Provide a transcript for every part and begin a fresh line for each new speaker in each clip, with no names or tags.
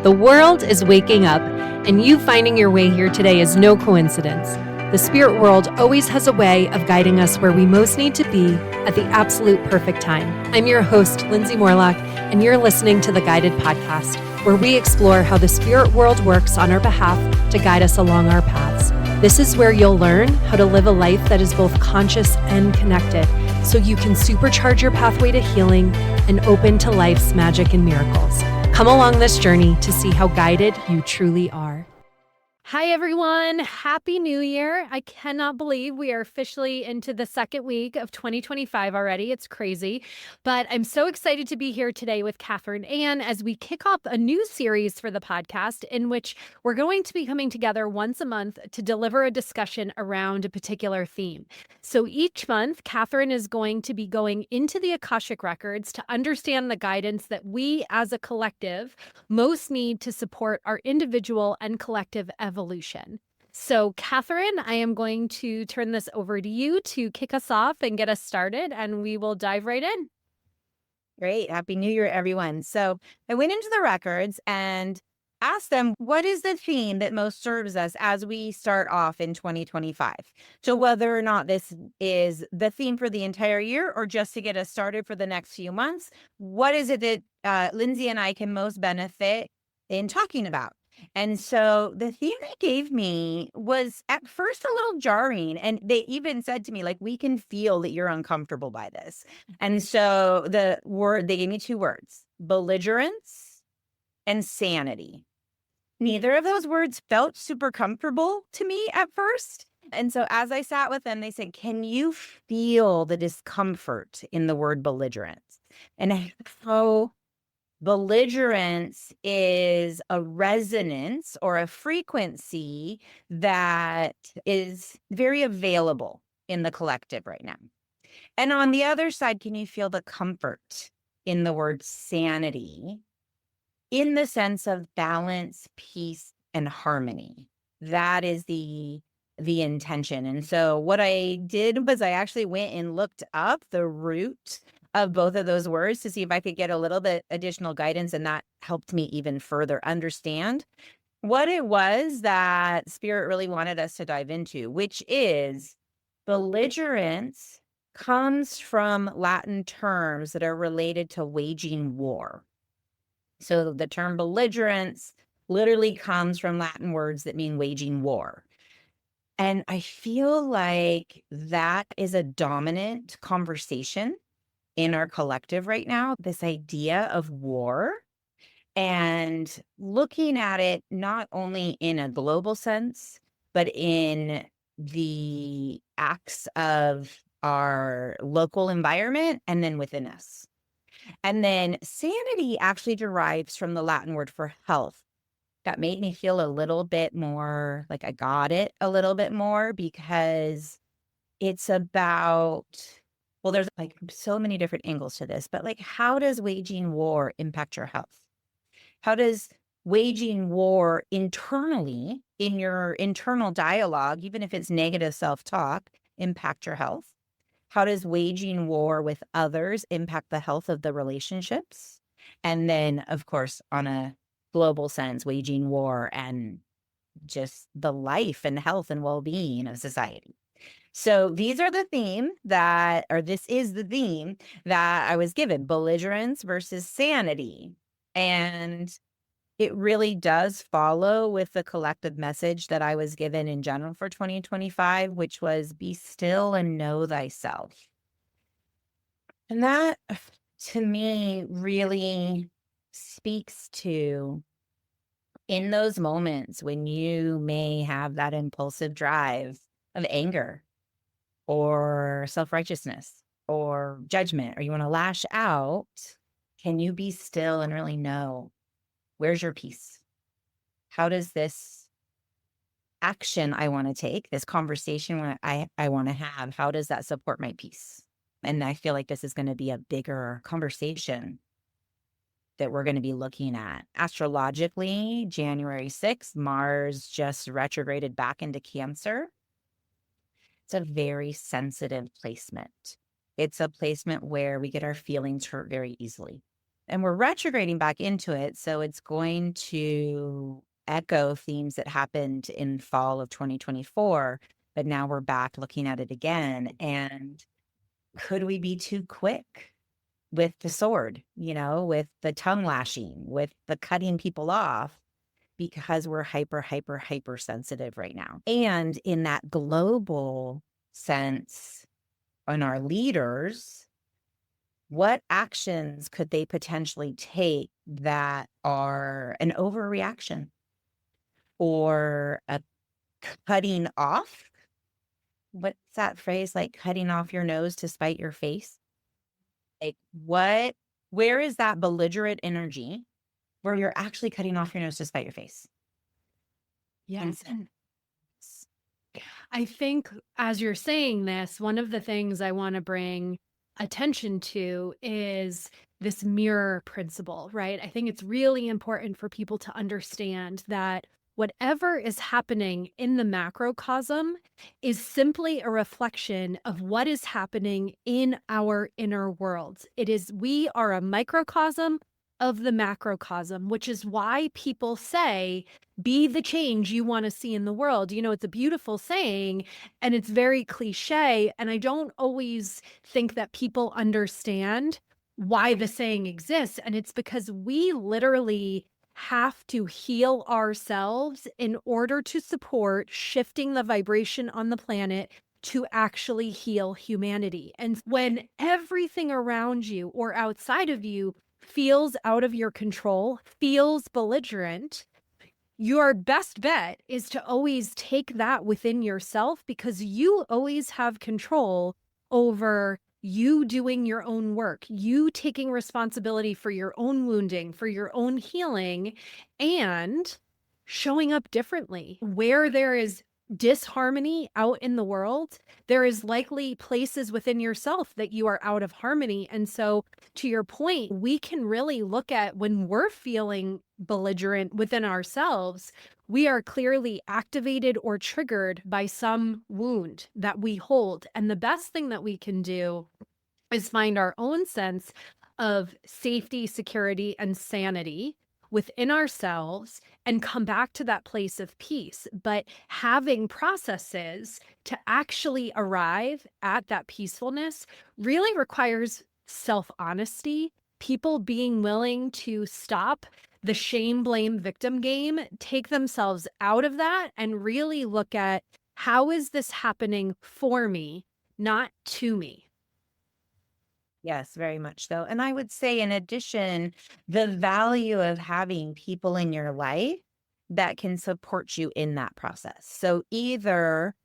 The world is waking up, and you finding your way here today is no coincidence. The spirit world always has a way of guiding us where we most need to be at the absolute perfect time. I'm your host, Lindsay Morlock, and you're listening to the Guided Podcast, where we explore how the spirit world works on our behalf to guide us along our paths. This is where you'll learn how to live a life that is both conscious and connected, so you can supercharge your pathway to healing and open to life's magic and miracles. Come along this journey to see how guided you truly are. Hi, everyone. Happy New Year. I cannot believe we are officially into the second week of 2025 already. It's crazy, but I'm so excited to be here today with Catherine Ann as we kick off a new series for the podcast in which we're going to be coming together once a month to deliver a discussion around a particular theme. So each month, Catherine is going to be going into the Akashic Records to understand the guidance that we as a collective most need to support our individual and collective evolution. So, Catherine, I am going to turn this over to you to kick us off and get us started, and we will dive right in.
Great. Happy New Year, everyone. So I went into the records and asked them, what is the theme that most serves us as we start off in 2025? So whether or not this is the theme for the entire year or just to get us started for the next few months, what is it that Lindsay and I can most benefit in talking about? And so the theme they gave me was at first a little jarring. And they even said to me, like, we can feel that you're uncomfortable by this. And so they gave me two words, belligerence and sanity. Neither of those words felt super comfortable to me at first. And so as I sat with them, they said, can you feel the discomfort in the word belligerence? And so belligerence is a resonance or a frequency that is very available in the collective right now. And on the other side, can you feel the comfort in the word sanity in the sense of balance, peace, and harmony? That is the intention. And so what I did was I actually went and looked up the root of both of those words to see if I could get a little bit additional guidance, and that helped me even further understand what it was that Spirit really wanted us to dive into, which is belligerence comes from Latin terms that are related to waging war. So the term belligerence literally comes from Latin words that mean waging war. And I feel like that is a dominant conversation in our collective right now, this idea of war, and looking at it not only in a global sense, but in the acts of our local environment and then within us. And then sanity actually derives from the Latin word for health. That made me feel a little bit more like I got it a little bit more, because it's about, well, there's like so many different angles to this, but like, how does waging war impact your health? How does waging war internally in your internal dialogue, even if it's negative self-talk, impact your health? How does waging war with others impact the health of the relationships? And then, of course, on a global sense, waging war and just the life and health and well-being of society. So these are the theme that, or this is the theme that I was given, belligerence versus sanity. And it really does follow with the collective message that I was given in general for 2025, which was be still and know thyself. And that to me really speaks to, in those moments when you may have that impulsive drive of anger or self-righteousness or judgment, or you want to lash out, can you be still and really know, where's your peace? How does this action I want to take, this conversation I want to have, how does that support my peace? And I feel like this is going to be a bigger conversation that we're going to be looking at. Astrologically, January 6th, Mars just retrograded back into Cancer. It's a very sensitive placement. It's a placement where we get our feelings hurt very easily. And we're retrograding back into it. So it's going to echo themes that happened in fall of 2024. But now we're back looking at it again. And could we be too quick with the sword, with the tongue lashing, with the cutting people off? Because we're hyper sensitive right now. And in that global sense, on our leaders, what actions could they potentially take that are an overreaction or a cutting off? What's that phrase, like cutting off your nose to spite your face? Like where is that belligerent energy where you're actually cutting off your nose to spite your face?
Yes. I think as you're saying this, one of the things I want to bring attention to is this mirror principle, right? I think it's really important for people to understand that whatever is happening in the macrocosm is simply a reflection of what is happening in our inner worlds. We are a microcosm of the macrocosm, which is why people say, be the change you want to see in the world. It's a beautiful saying and it's very cliche. And I don't always think that people understand why the saying exists. And it's because we literally have to heal ourselves in order to support shifting the vibration on the planet to actually heal humanity. And when everything around you or outside of you feels out of your control, feels belligerent, your best bet is to always take that within yourself, because you always have control over you doing your own work, you taking responsibility for your own wounding, for your own healing, and showing up differently. Where there is disharmony out in the world, there is likely places within yourself that you are out of harmony. And so, to your point, we can really look at when we're feeling belligerent within ourselves, we are clearly activated or triggered by some wound that we hold. And the best thing that we can do is find our own sense of safety, security, and sanity within ourselves and come back to that place of peace. But having processes to actually arrive at that peacefulness really requires self-honesty, people being willing to stop the shame, blame, victim game, take themselves out of that and really look at, how is this happening for me, not to me?
Yes, very much so. And I would say, in addition, the value of having people in your life that can support you in that process. So either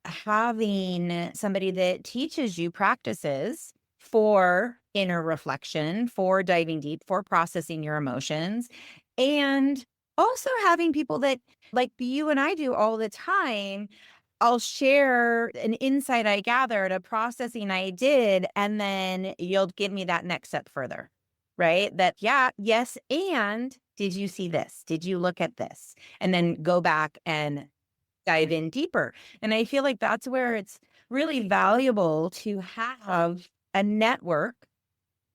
having somebody that teaches you practices for inner reflection, for diving deep, for processing your emotions, and also having people that, like you and I do all the time, I'll share an insight I gathered, a processing I did, and then you'll give me that next step further, right? That, yeah, yes. And did you see this? Did you look at this? And then go back and dive in deeper. And I feel like that's where it's really valuable to have a network,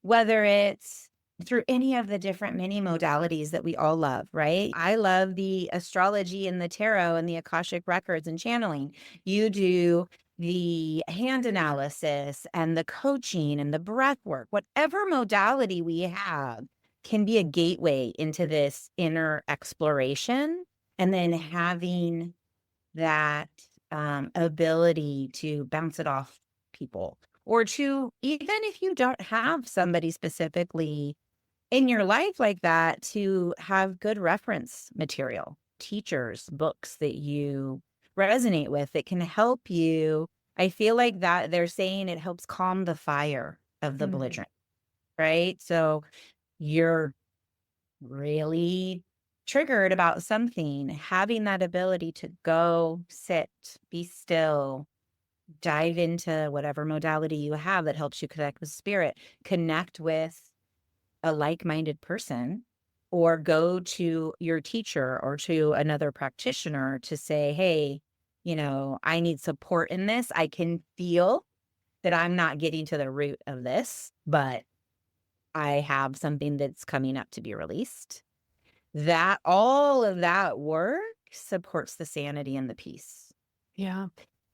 whether it's through any of the different many modalities that we all love, right? I love the astrology and the tarot and the Akashic Records and channeling. You do the hand analysis and the coaching and the breath work. Whatever modality we have can be a gateway into this inner exploration, and then having that ability to bounce it off people, or to, even if you don't have somebody specifically in your life like that, to have good reference material, teachers, books that you resonate with that can help you. I feel like that they're saying it helps calm the fire of the belligerent, right? So you're really triggered about something, having that ability to go sit, be still, dive into whatever modality you have that helps you connect with spirit, connect with a like-minded person, or go to your teacher or to another practitioner to say, hey, I need support in this. I can feel that I'm not getting to the root of this, but I have something that's coming up to be released. That all of that work supports the sanity and the peace.
Yeah.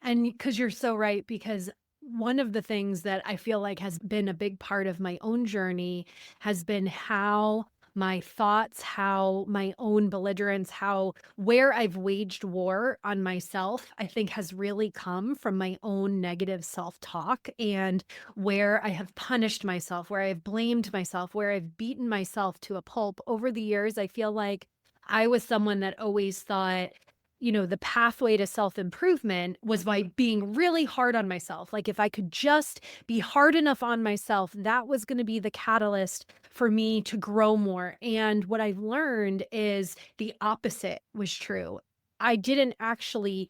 And because you're so right, because one of the things that I feel like has been a big part of my own journey has been how my thoughts, how my own belligerence, how where I've waged war on myself, I think has really come from my own negative self talk and where I have punished myself, where I've blamed myself, where I've beaten myself to a pulp over the years. I feel like I was someone that always thought, the pathway to self-improvement was by being really hard on myself. Like if I could just be hard enough on myself, that was going to be the catalyst for me to grow more. And what I've learned is the opposite was true. I didn't actually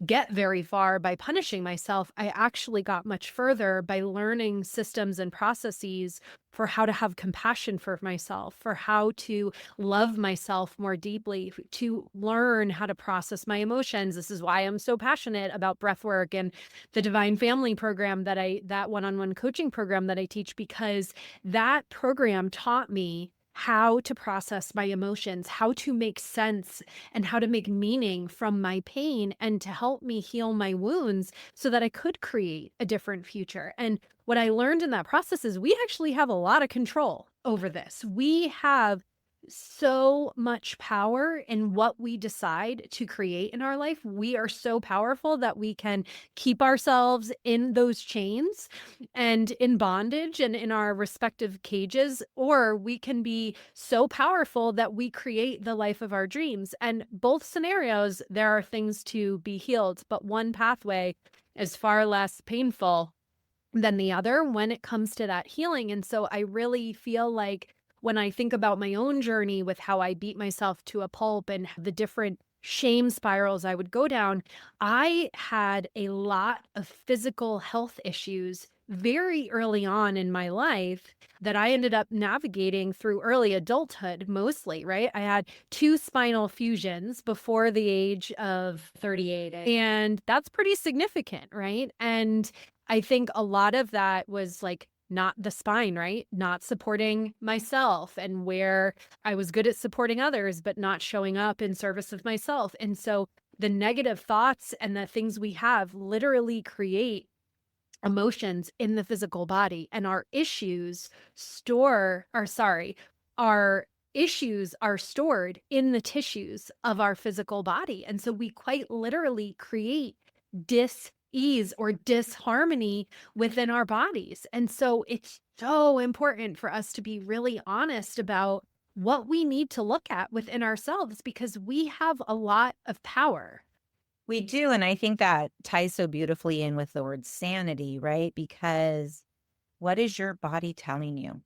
get very far by punishing myself. I actually got much further by learning systems and processes for how to have compassion for myself, for how to love myself more deeply, to learn how to process my emotions. This is why I'm so passionate about breath work and the Divine Family program that one-on-one coaching program that I teach, because that program taught me how to process my emotions, how to make sense and how to make meaning from my pain and to help me heal my wounds so that I could create a different future. And what I learned in that process is we actually have a lot of control over this. We have so much power in what we decide to create in our life. We are so powerful that we can keep ourselves in those chains and in bondage and in our respective cages, or we can be so powerful that we create the life of our dreams. And both scenarios, there are things to be healed, but one pathway is far less painful than the other when it comes to that healing. And so I really feel like when I think about my own journey with how I beat myself to a pulp and the different shame spirals I would go down, I had a lot of physical health issues very early on in my life that I ended up navigating through early adulthood mostly, right? I had 2 spinal fusions before the age of 38, and that's pretty significant, right? And I think a lot of that was like not the spine, right? Not supporting myself, and where I was good at supporting others, but not showing up in service of myself. And so the negative thoughts and the things we have literally create emotions in the physical body, and our issues are stored in the tissues of our physical body. And so we quite literally create dis-ease or disharmony within our bodies. And so it's so important for us to be really honest about what we need to look at within ourselves, because we have a lot of power.
We do. And I think that ties so beautifully in with the word sanity, right? Because what is your body telling you?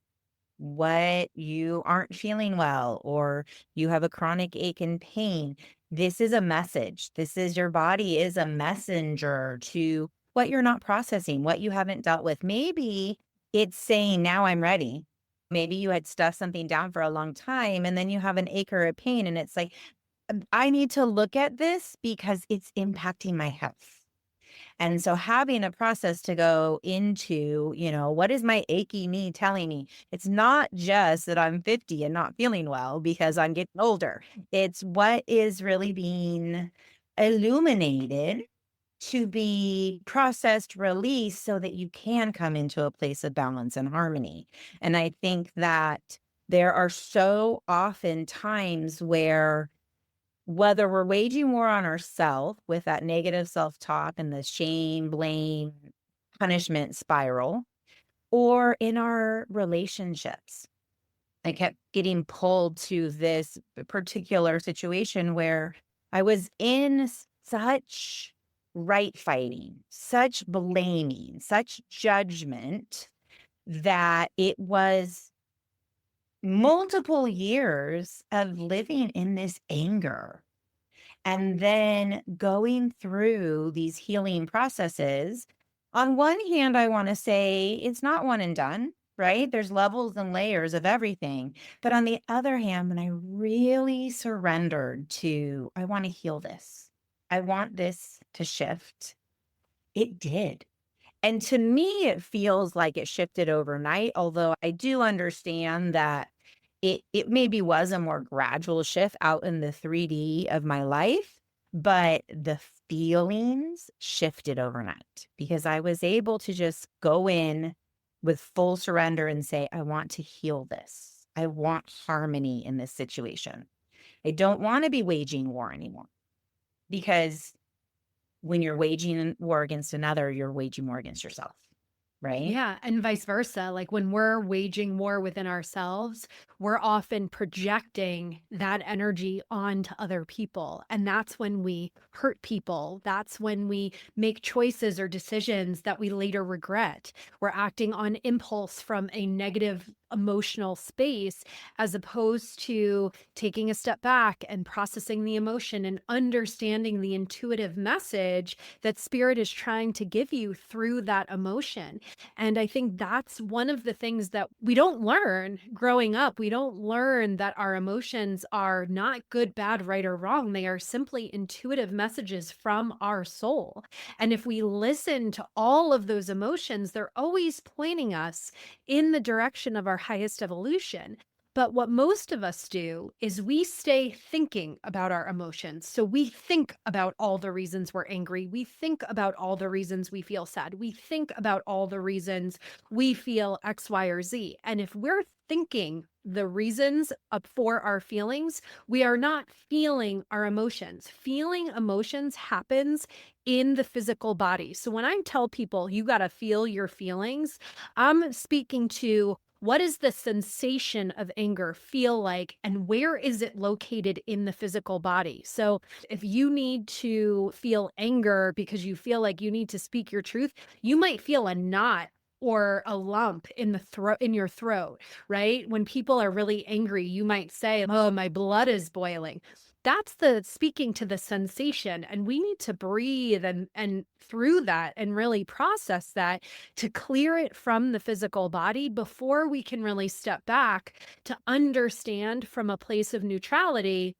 What you aren't feeling well, or you have a chronic ache and pain. This is a message. Your body is a messenger to what you're not processing, what you haven't dealt with. Maybe it's saying, now I'm ready. Maybe you had stuffed something down for a long time and then you have an ache or a pain, and it's like, I need to look at this because it's impacting my health. And so having a process to go into, what is my achy knee telling me? It's not just that I'm 50 and not feeling well because I'm getting older. It's what is really being illuminated to be processed, released so that you can come into a place of balance and harmony. And I think that there are so often times where, whether we're waging war on ourselves with that negative self-talk and the shame, blame, punishment spiral, or in our relationships. I kept getting pulled to this particular situation where I was in such right fighting, such blaming, such judgment, that it was multiple years of living in this anger. And then going through these healing processes. On one hand, I want to say it's not one and done, right? There's levels and layers of everything. But on the other hand, when I really surrendered to, I want to heal this, I want this to shift, it did. And to me, it feels like it shifted overnight, although I do understand that it maybe was a more gradual shift out in the 3D of my life, but the feelings shifted overnight because I was able to just go in with full surrender and say, I want to heal this. I want harmony in this situation. I don't want to be waging war anymore because when you're waging war against another, you're waging war against yourself, right?
Yeah, and vice versa. Like when we're waging war within ourselves, we're often projecting that energy onto other people. And that's when we hurt people. That's when we make choices or decisions that we later regret. We're acting on impulse from a negative emotional space as opposed to taking a step back and processing the emotion and understanding the intuitive message that spirit is trying to give you through that emotion. And I think that's one of the things that we don't learn growing up. We don't learn that our emotions are not good, bad, right, or wrong. They are simply intuitive messages from our soul. And if we listen to all of those emotions, they're always pointing us in the direction of our highest evolution. But what most of us do is we stay thinking about our emotions. So we think about all the reasons we're angry. We think about all the reasons we feel sad. We think about all the reasons we feel X, Y, or Z. And if we're thinking the reasons for our feelings, we are not feeling our emotions. Feeling emotions happens in the physical body. So when I tell people you got to feel your feelings, I'm speaking to what does the sensation of anger feel like and where is it located in the physical body? So if you need to feel anger because you feel like you need to speak your truth, you might feel a knot or a lump in the throat, in your throat, right? When people are really angry, you might say, "Oh, my blood is boiling." That's the speaking to the sensation, and we need to breathe and through that and really process that to clear it from the physical body before we can really step back to understand from a place of neutrality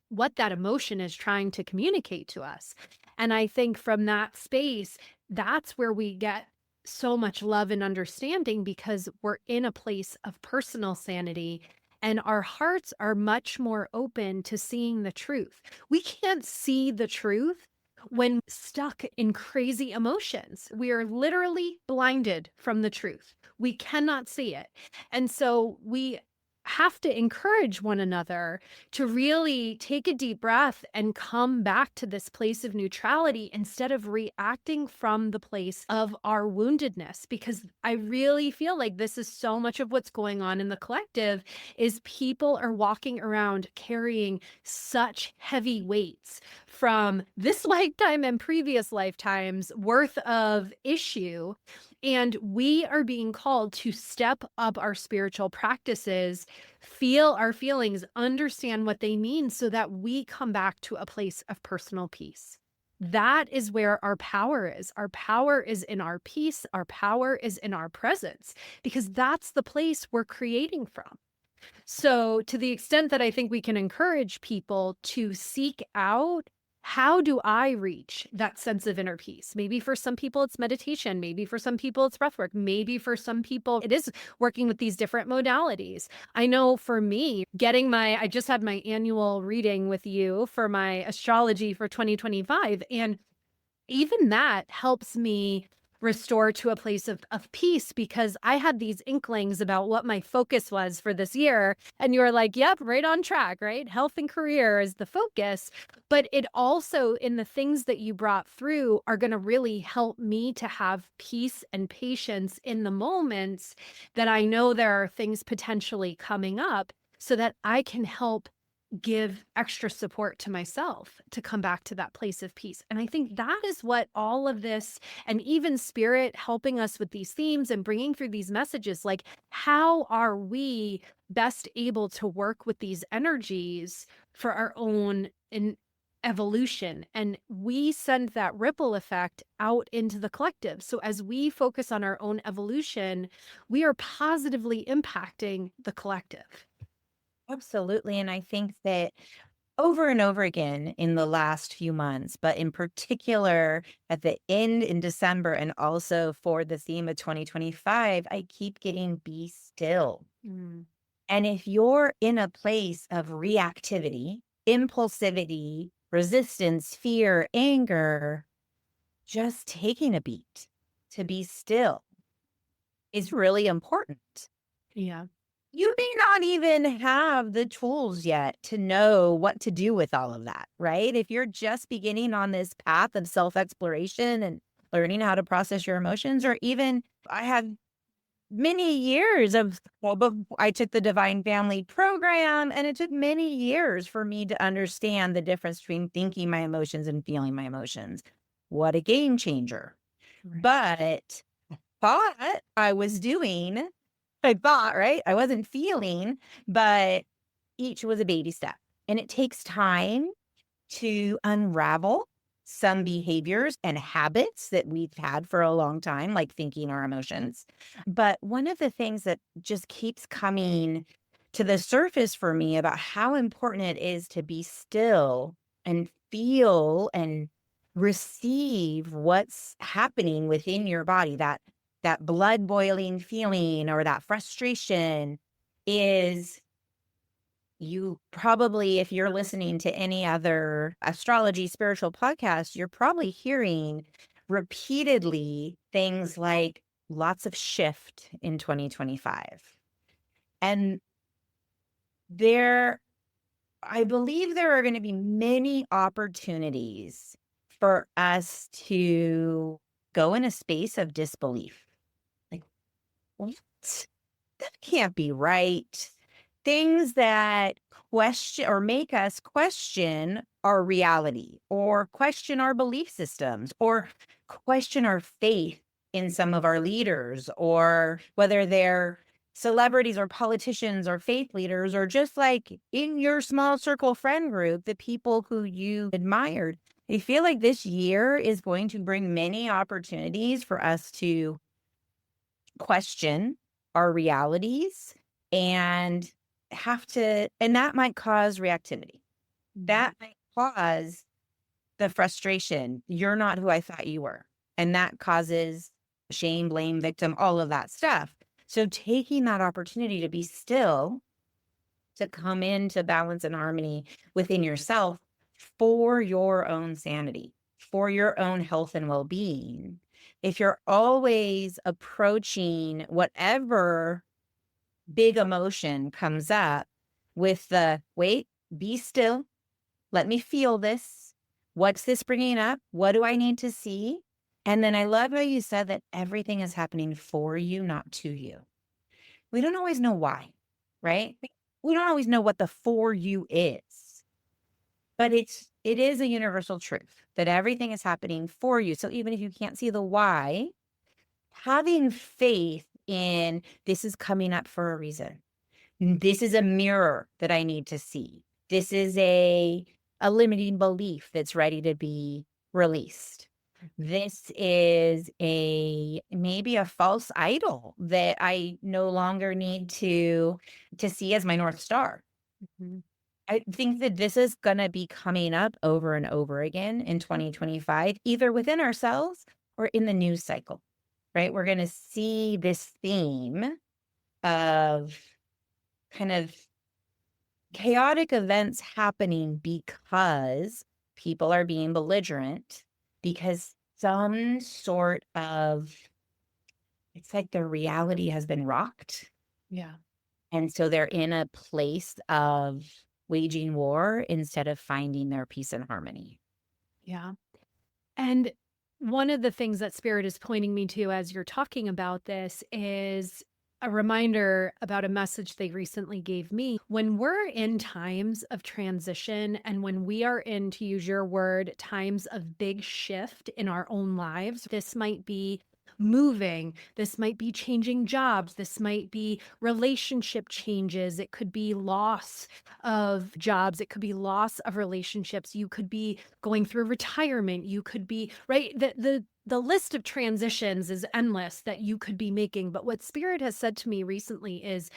what that emotion is trying to communicate to us. And I think from that space, that's where we get so much love and understanding because we're in a place of personal sanity and our hearts are much more open to seeing the truth. We can't see the truth when stuck in crazy emotions. We are literally blinded from the truth. We cannot see it. And so we have to encourage one another to really take a deep breath and come back to this place of neutrality instead of reacting from the place of our woundedness. Because I really feel like this is so much of what's going on in the collective is people are walking around carrying such heavy weights from this lifetime and previous lifetimes worth of issue. And we are being called to step up our spiritual practices, feel our feelings, understand what they mean so that we come back to a place of personal peace. That is where our power is. Our power is in our peace. Our power is in our presence because that's the place we're creating from. So, to the extent that I think we can encourage people to seek out how do I reach that sense of inner peace? Maybe for some people it's meditation. Maybe for some people it's breath work. Maybe for some people it is working with these different modalities. I know for me, I just had my annual reading with you for my astrology for 2025. And even that helps me restore to a place of peace because I had these inklings about what my focus was for this year. And you were like, yep, right on track, right? Health and career is the focus. But it also, in the things that you brought through, are going to really help me to have peace and patience in the moments that I know there are things potentially coming up so that I can help give extra support to myself to come back to that place of peace. And I think that is what all of this and even spirit helping us with these themes and bringing through these messages, like how are we best able to work with these energies for our own evolution? And we send that ripple effect out into the collective. So as we focus on our own evolution, we are positively impacting the collective.
Absolutely. And I think that over and over again in the last few months, but in particular at the end in December and also for the theme of 2025, I keep getting be still.
Mm.
And if you're in a place of reactivity, impulsivity, resistance, fear, anger, just taking a beat to be still is really important.
Yeah.
You may not even have the tools yet to know what to do with all of that, right? If you're just beginning on this path of self-exploration and learning how to process your emotions, or even I had many years of, I took the Divine Family program, and it took many years for me to understand the difference between thinking my emotions and feeling my emotions. What a game changer.
Right.
But thought I was doing, I thought, right? I wasn't feeling, but each was a baby step. And it takes time to unravel some behaviors and habits that we've had for a long time, like thinking our emotions. But one of the things that just keeps coming to the surface for me about how important it is to be still and feel and receive what's happening within your body, that blood boiling feeling or that frustration, is you probably, if you're listening to any other astrology spiritual podcast, you're probably hearing repeatedly things like lots of shift in 2025. And there, I believe there are going to be many opportunities for us to go in a space of disbelief. Like, what? That can't be right. Things that question or make us question our reality, or question our belief systems, or question our faith in some of our leaders, or whether they're celebrities or politicians or faith leaders, or just like in your small circle friend group, the people who you admired. I feel like this year is going to bring many opportunities for us to question our realities and and that might cause reactivity. That might cause the frustration. You're not who I thought you were. And that causes shame, blame, victim, all of that stuff. So taking that opportunity to be still, to come into balance and harmony within yourself for your own sanity, for your own health and well-being. If you're always approaching whatever big emotion comes up with the wait, be still, let me feel this. What's this bringing up? What do I need to see? And then I love how you said that everything is happening for you, not to you. We don't always know why, right? We don't always know what the for you is, but it is a universal truth that everything is happening for you. So even if you can't see the why, having faith in this is coming up for a reason. This is a mirror that I need to see. This is a limiting belief that's ready to be released. This is maybe a false idol that I no longer need to see as my North Star.
Mm-hmm.
I think that this is going to be coming up over and over again in 2025, either within ourselves or in the news cycle, right? We're going to see this theme of kind of chaotic events happening because people are being belligerent, because some sort of, it's like their reality has been rocked.
Yeah.
And so they're in a place of waging war instead of finding their peace and harmony.
Yeah. And one of the things that Spirit is pointing me to as you're talking about this is a reminder about a message they recently gave me. When we're in times of transition, and when we are in, to use your word, times of big shift in our own lives, this might be moving, this might be changing jobs, this might be relationship changes, it could be loss of jobs, it could be loss of relationships, you could be going through retirement, you could be, right, the list of transitions is endless that you could be making. But what Spirit has said to me recently is,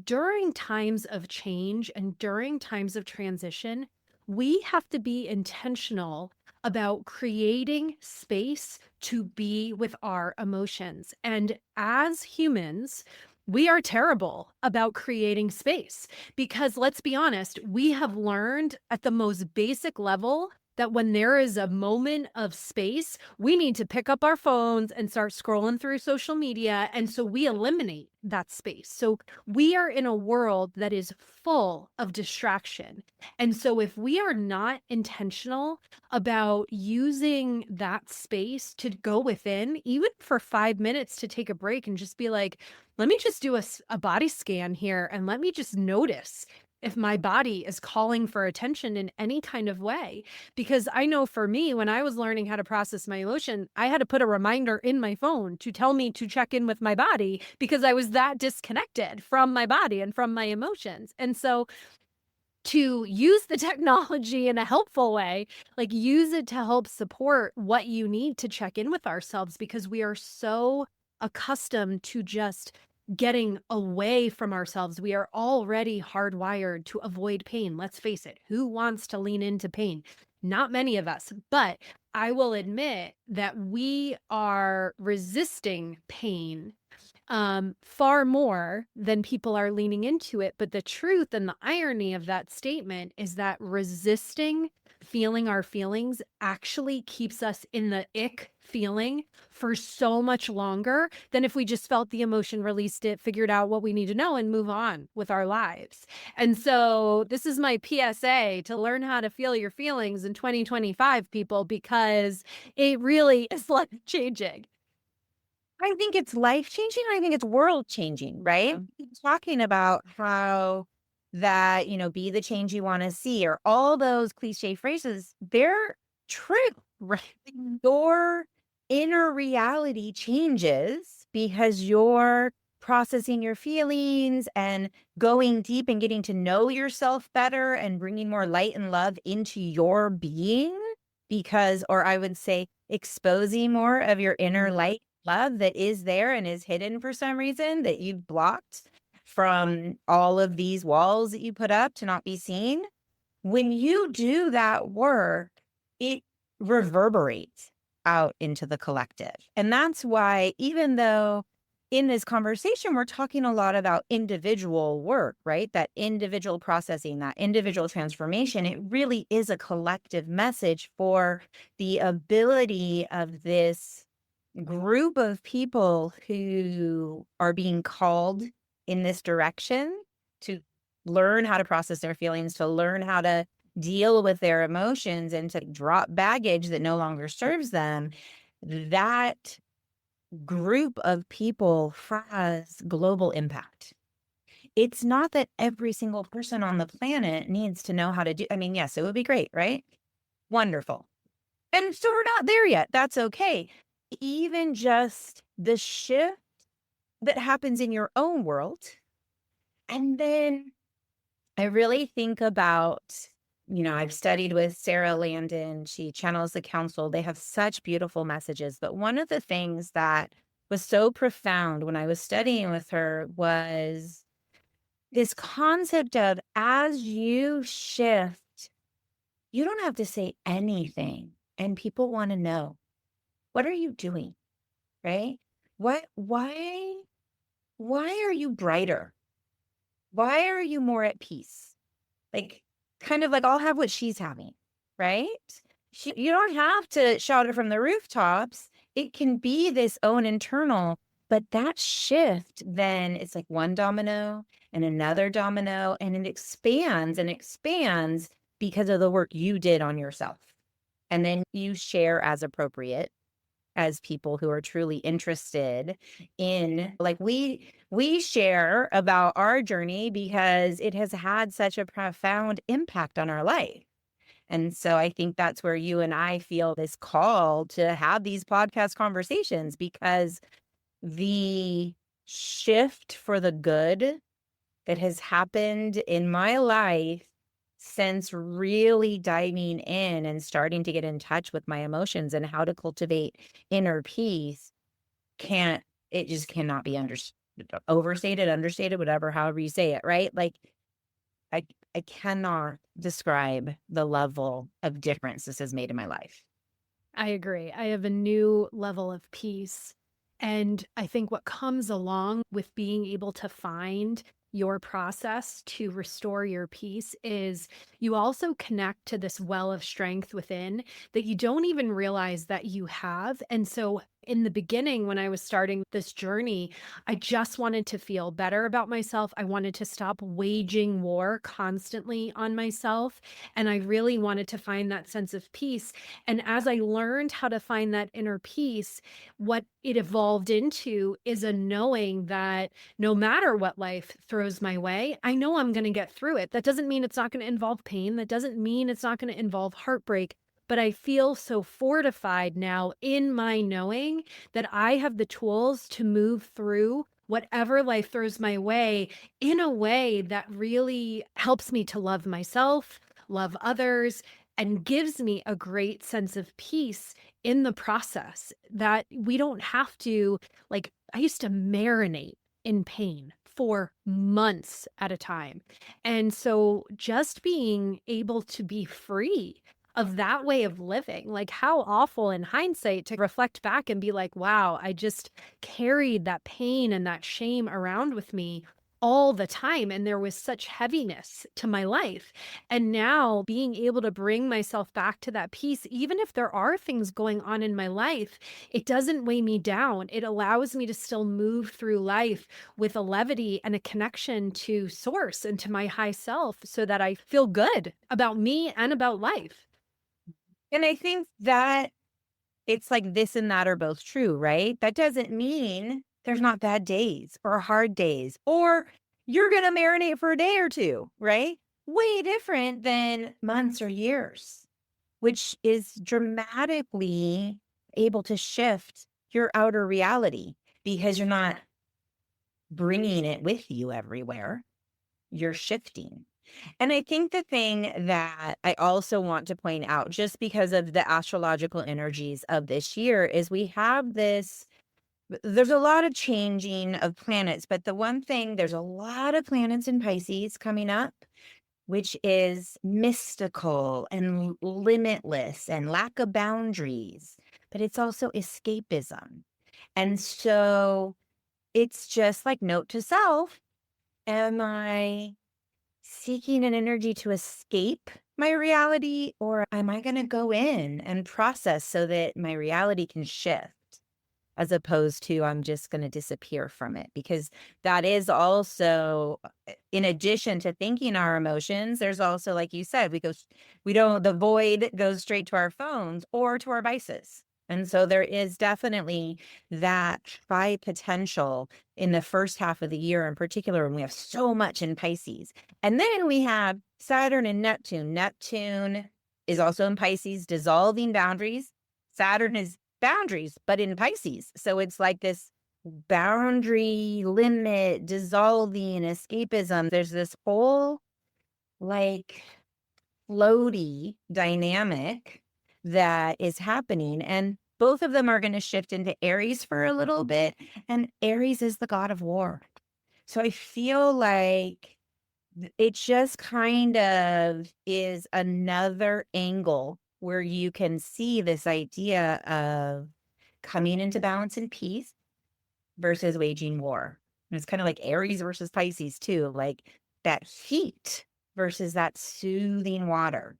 during times of change and during times of transition, we have to be intentional about creating space to be with our emotions. And as humans, we are terrible about creating space because let's be honest, we have learned at the most basic level that when there is a moment of space, we need to pick up our phones and start scrolling through social media. And so we eliminate that space. So we are in a world that is full of distraction. And so if we are not intentional about using that space to go within, even for 5 minutes to take a break and just be like, let me just do a body scan here and let me just notice if my body is calling for attention in any kind of way. Because I know for me, when I was learning how to process my emotion, I had to put a reminder in my phone to tell me to check in with my body because I was that disconnected from my body and from my emotions. And so to use the technology in a helpful way, like use it to help support what you need to check in with ourselves because we are so accustomed to just getting away from ourselves. We are already hardwired to avoid pain. Let's face it, who wants to lean into pain? Not many of us, but I will admit that we are resisting pain far more than people are leaning into it. But the truth and the irony of that statement is that resisting feeling our feelings actually keeps us in the ick feeling for so much longer than if we just felt the emotion, released it, figured out what we need to know and move on with our lives. And so this is my PSA to learn how to feel your feelings in 2025, people, because it really is life changing.
I think it's life changing. I think it's world changing, right? Talking about how that, be the change you want to see, or all those cliche phrases, they're true, right? Your inner reality changes because you're processing your feelings and going deep and getting to know yourself better and bringing more light and love into your being because, or I would say, exposing more of your inner light love that is there and is hidden for some reason that you've blocked from all of these walls that you put up to not be seen. When you do that work, it reverberates out into the collective. And that's why, even though in this conversation, we're talking a lot about individual work, right? That individual processing, that individual transformation, it really is a collective message for the ability of this group of people who are being called in this direction to learn how to process their feelings, to learn how to deal with their emotions and to drop baggage that no longer serves them. That group of people has global impact. It's not that every single person on the planet needs to know how to do. I mean, yes, it would be great, right? Wonderful. And so we're not there yet. That's okay. Even just the shift that happens in your own world. And then I really think about, I've studied with Sarah Landon. She channels the council. They have such beautiful messages. But one of the things that was so profound when I was studying with her was this concept of as you shift, you don't have to say anything. And people want to know, what are you doing? Right? Why are you brighter? Why are you more at peace? Like, kind of like, I'll have what she's having, right? You don't have to shout it from the rooftops. It can be this own internal, but that shift, then it's like one domino and another domino, and it expands and expands because of the work you did on yourself. And then you share as appropriate as people who are truly interested in, like, we share about our journey because it has had such a profound impact on our life. And so I think that's where you and I feel this call to have these podcast conversations, because the shift for the good that has happened in my life since really diving in and starting to get in touch with my emotions and how to cultivate inner peace it just cannot be overstated, understated, whatever, however you say it, right? Like, I cannot describe the level of difference this has made in my life.
I agree. I have a new level of peace. And I think what comes along with being able to find your process to restore your peace is you also connect to this well of strength within that you don't even realize that you have. And so, in the beginning, when I was starting this journey, I just wanted to feel better about myself. I wanted to stop waging war constantly on myself. And I really wanted to find that sense of peace. And as I learned how to find that inner peace, what it evolved into is a knowing that no matter what life throws my way, I know I'm going to get through it. That doesn't mean it's not going to involve pain. That doesn't mean it's not going to involve heartbreak. But I feel so fortified now in my knowing that I have the tools to move through whatever life throws my way in a way that really helps me to love myself, love others, and gives me a great sense of peace in the process that we don't have to, like, I used to marinate in pain for months at a time. And so just being able to be free of that way of living, like how awful in hindsight to reflect back and be like, wow, I just carried that pain and that shame around with me all the time. And there was such heaviness to my life. And now being able to bring myself back to that peace, even if there are things going on in my life, it doesn't weigh me down. It allows me to still move through life with a levity and a connection to source and to my high self so that I feel good about me and about life.
And I think that it's like this and that are both true, right? That doesn't mean there's not bad days or hard days, or you're going to marinate for a day or two, right? Way different than months or years, which is dramatically able to shift your outer reality because you're not bringing it with you everywhere. You're shifting. And I think the thing that I also want to point out, just because of the astrological energies of this year, is we have this. There's a lot of changing of planets, but the one thing, there's a lot of planets in Pisces coming up, which is mystical and limitless and lack of boundaries, but it's also escapism. And so it's just like, note to self, am I seeking an energy to escape my reality, or am I going to go in and process so that my reality can shift, as opposed to I'm just going to disappear from it? Because that is also, in addition to thinking our emotions, there's also, like you said, the void goes straight to our phones or to our vices. And so there is definitely that high potential in the first half of the year, in particular, when we have so much in Pisces. And then we have Saturn and Neptune. Neptune is also in Pisces, dissolving boundaries. Saturn is boundaries, but in Pisces. So it's like this boundary, limit, dissolving, escapism. There's this whole like floaty dynamic that is happening. And both of them are going to shift into Aries for a little bit. And Aries is the god of war. So I feel like it just kind of is another angle where you can see this idea of coming into balance and peace versus waging war. And it's kind of like Aries versus Pisces too, like that heat versus that soothing water.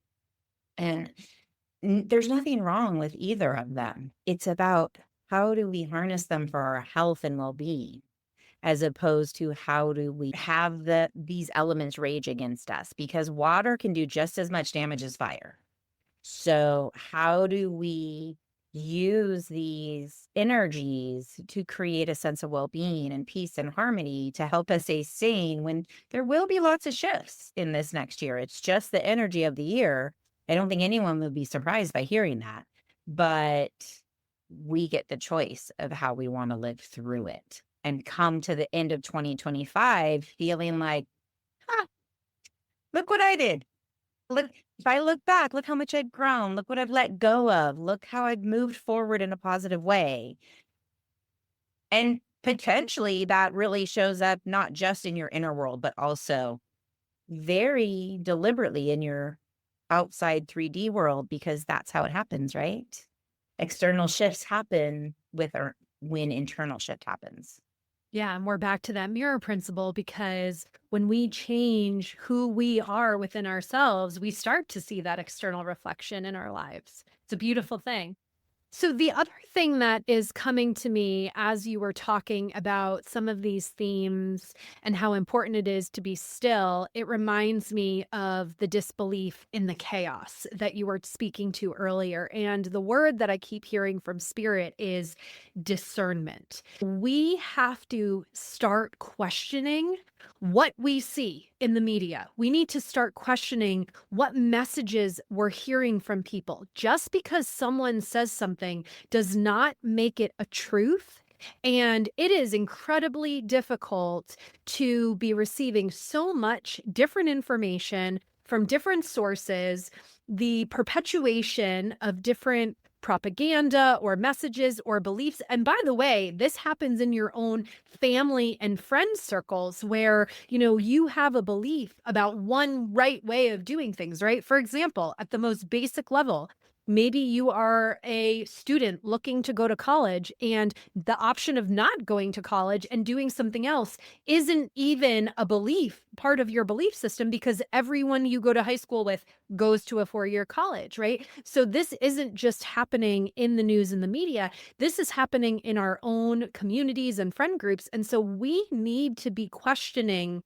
And there's nothing wrong with either of them. It's about how do we harness them for our health and well-being, as opposed to how do we have these elements rage against us, because water can do just as much damage as fire. So how do we use these energies to create a sense of well-being and peace and harmony to help us stay sane when there will be lots of shifts in this next year? It's just the energy of the year. I don't think anyone would be surprised by hearing that, but we get the choice of how we want to live through it and come to the end of 2025 feeling like, look what I did. Look, if I look back, look how much I've grown. Look what I've let go of. Look how I've moved forward in a positive way. And potentially that really shows up not just in your inner world, but also very deliberately in your outside 3D world, because that's how it happens, right? External shifts happen when internal shift happens.
Yeah, and we're back to that mirror principle because when we change who we are within ourselves, we start to see that external reflection in our lives. It's a beautiful thing. So, the other thing that is coming to me as you were talking about some of these themes and how important it is to be still, it reminds me of the disbelief in the chaos that you were speaking to earlier. And the word that I keep hearing from spirit is discernment. We have to start questioning what we see in the media. We need to start questioning what messages we're hearing from people. Just because someone says something does not make it a truth. And it is incredibly difficult to be receiving so much different information from different sources, the perpetuation of different propaganda or messages or beliefs. And by the way, this happens in your own family and friend circles where, you have a belief about one right way of doing things, right? For example, at the most basic level, maybe you are a student looking to go to college and the option of not going to college and doing something else isn't even a belief, part of your belief system, because everyone you go to high school with goes to a 4-year college, right? So this isn't just happening in the news and the media. This is happening in our own communities and friend groups. And so we need to be questioning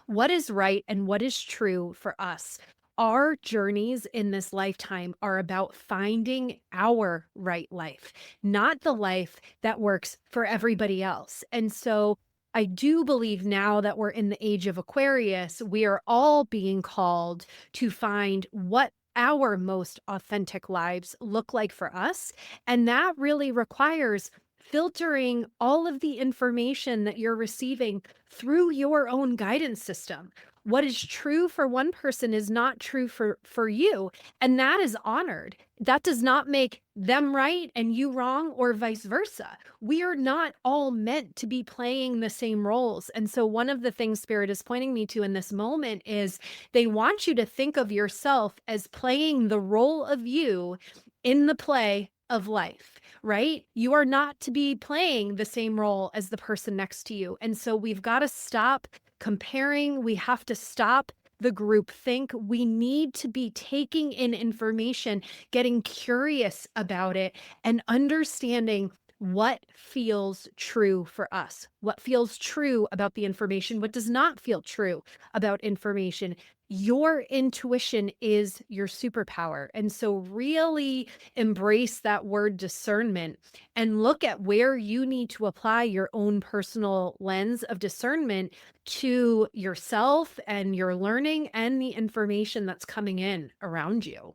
what is right and what is true for us. Our journeys in this lifetime are about finding our right life, not the life that works for everybody else. And so I do believe now that we're in the age of Aquarius, we are all being called to find what our most authentic lives look like for us. And that really requires filtering all of the information that you're receiving through your own guidance system. What is true for one person is not true for you, and that is honored. That does not make them right and you wrong, or vice versa. We are not all meant to be playing the same roles. And so one of the things Spirit is pointing me to in this moment is they want you to think of yourself as playing the role of you in the play of life, right? You are not to be playing the same role as the person next to you. And so we've got to stop comparing. We have to stop the group think. We need to be taking in information, getting curious about it, and understanding what feels true for us, what feels true about the information, what does not feel true about information. Your intuition is your superpower. And so really embrace that word discernment and look at where you need to apply your own personal lens of discernment to yourself and your learning and the information that's coming in around you.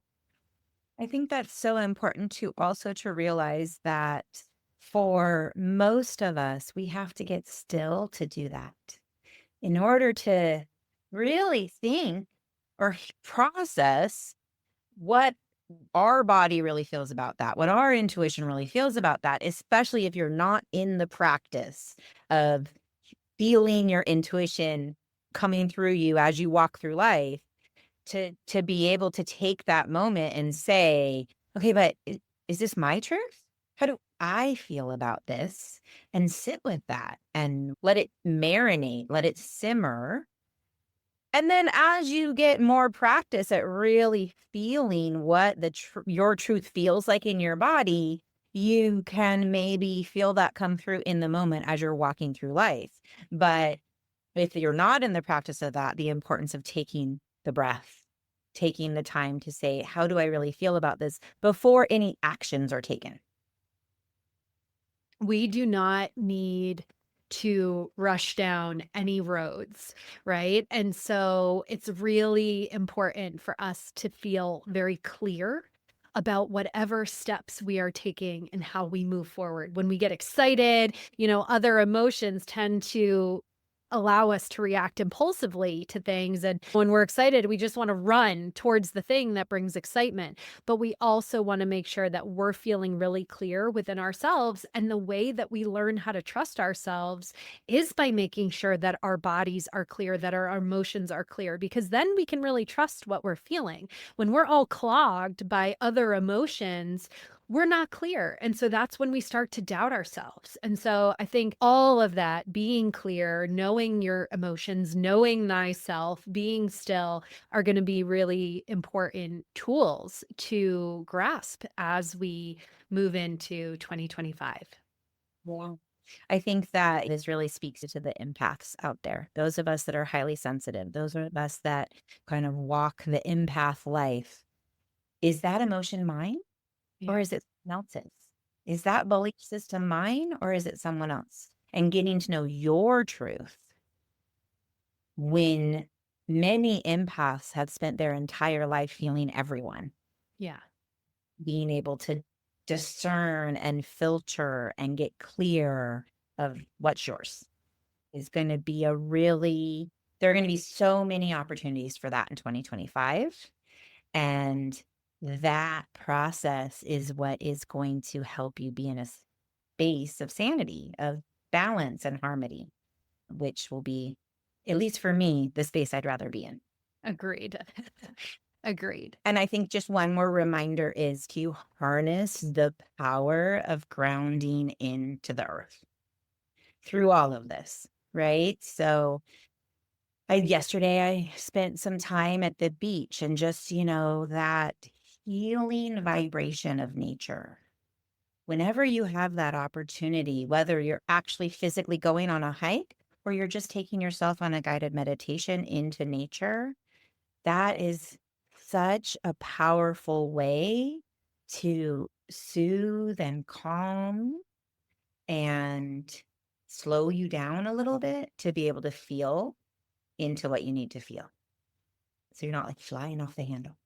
I think that's so important to realize that for most of us, we have to get still to do that in order to really think or process what our body really feels about that, what our intuition really feels about that, especially if you're not in the practice of feeling your intuition coming through you as you walk through life, to be able to take that moment and say, okay, but is this my truth? How do I feel about this? And sit with that and let it marinate, let it simmer. And then as you get more practice at really feeling what your truth feels like in your body, you can maybe feel that come through in the moment as you're walking through life. But if you're not in the practice of that, the importance of taking the breath, taking the time to say, how do I really feel about this before any actions are taken?
We do not need to rush down any roads, right? And so it's really important for us to feel very clear about whatever steps we are taking and how we move forward. When we get excited, other emotions tend to allow us to react impulsively to things. And when we're excited, we just want to run towards the thing that brings excitement. But we also want to make sure that we're feeling really clear within ourselves. And the way that we learn how to trust ourselves is by making sure that our bodies are clear, that our emotions are clear, because then we can really trust what we're feeling. When we're all clogged by other emotions, we're not clear. And so that's when we start to doubt ourselves. And so I think all of that, being clear, knowing your emotions, knowing thyself, being still, are going to be really important tools to grasp as we move into 2025.
Yeah. I think that this really speaks to the empaths out there. Those of us that are highly sensitive, those of us that kind of walk the empath life. Is that emotion mine or
Yeah.
is it someone else's? Is that belief system mine or is it someone else? And getting to know your truth when many empaths have spent their entire life feeling everyone,
Yeah.
being able to discern and filter and get clear of what's yours is going to be there are going to be so many opportunities for that in 2025. And that process is what is going to help you be in a space of sanity, of balance and harmony, which will be, at least for me, the space I'd rather be in.
Agreed. Agreed.
And I think just one more reminder is to harness the power of grounding into the earth through all of this, right? So yesterday I spent some time at the beach and just, that healing vibration of nature. Whenever you have that opportunity, whether you're actually physically going on a hike or you're just taking yourself on a guided meditation into nature, that is such a powerful way to soothe and calm and slow you down a little bit to be able to feel into what you need to feel. So you're not like flying off the handle.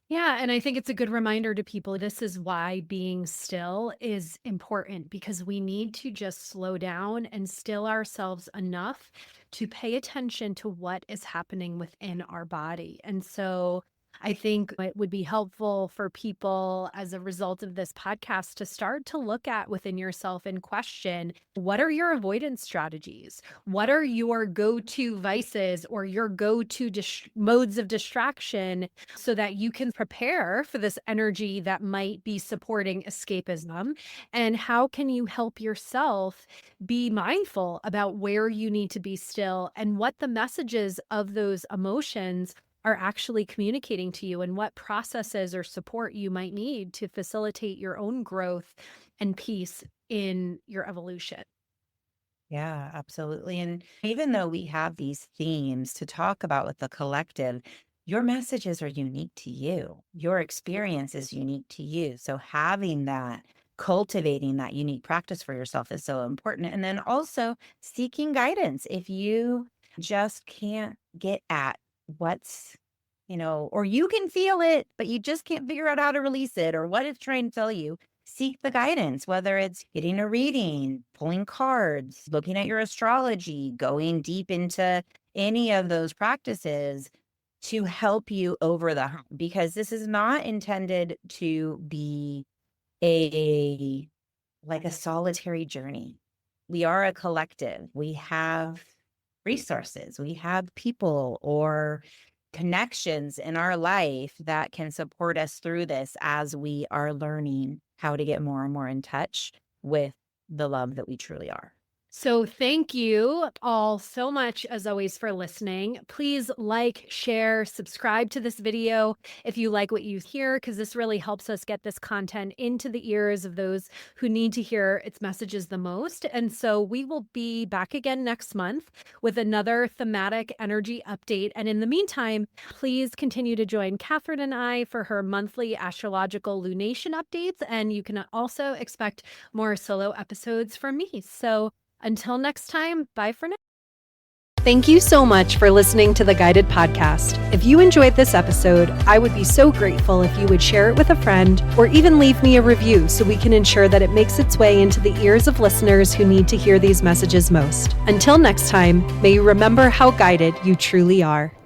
Yeah, and I think it's a good reminder to people. This is why being still is important, because we need to just slow down and still ourselves enough to pay attention to what is happening within our body. And so I think it would be helpful for people as a result of this podcast to start to look at within yourself and question, what are your avoidance strategies? What are your go-to vices or your go-to modes of distraction, so that you can prepare for this energy that might be supporting escapism? And how can you help yourself be mindful about where you need to be still and what the messages of those emotions are actually communicating to you, and what processes or support you might need to facilitate your own growth and peace in your evolution?
Yeah, absolutely. And even though we have these themes to talk about with the collective, your messages are unique to you. Your experience is unique to you. So having that, cultivating that unique practice for yourself is so important. And then also seeking guidance. If you just can't get at what's, or you can feel it, but you just can't figure out how to release it or what it's trying to tell you, seek the guidance, whether it's getting a reading, pulling cards, looking at your astrology, going deep into any of those practices to help you over the hump, because this is not intended to be like a solitary journey. We are a collective. We have resources, we have people or connections in our life that can support us through this as we are learning how to get more and more in touch with the love that we truly are.
So thank you all so much, as always, for listening. Please like, share, subscribe to this video if you like what you hear, because this really helps us get this content into the ears of those who need to hear its messages the most. And so we will be back again next month with another thematic energy update. And in the meantime, please continue to join Catherine and I for her monthly astrological lunation updates. And you can also expect more solo episodes from me. So until next time, bye for now.
Thank you so much for listening to the Guided Podcast. If you enjoyed this episode, I would be so grateful if you would share it with a friend or even leave me a review so we can ensure that it makes its way into the ears of listeners who need to hear these messages most. Until next time, may you remember how guided you truly are.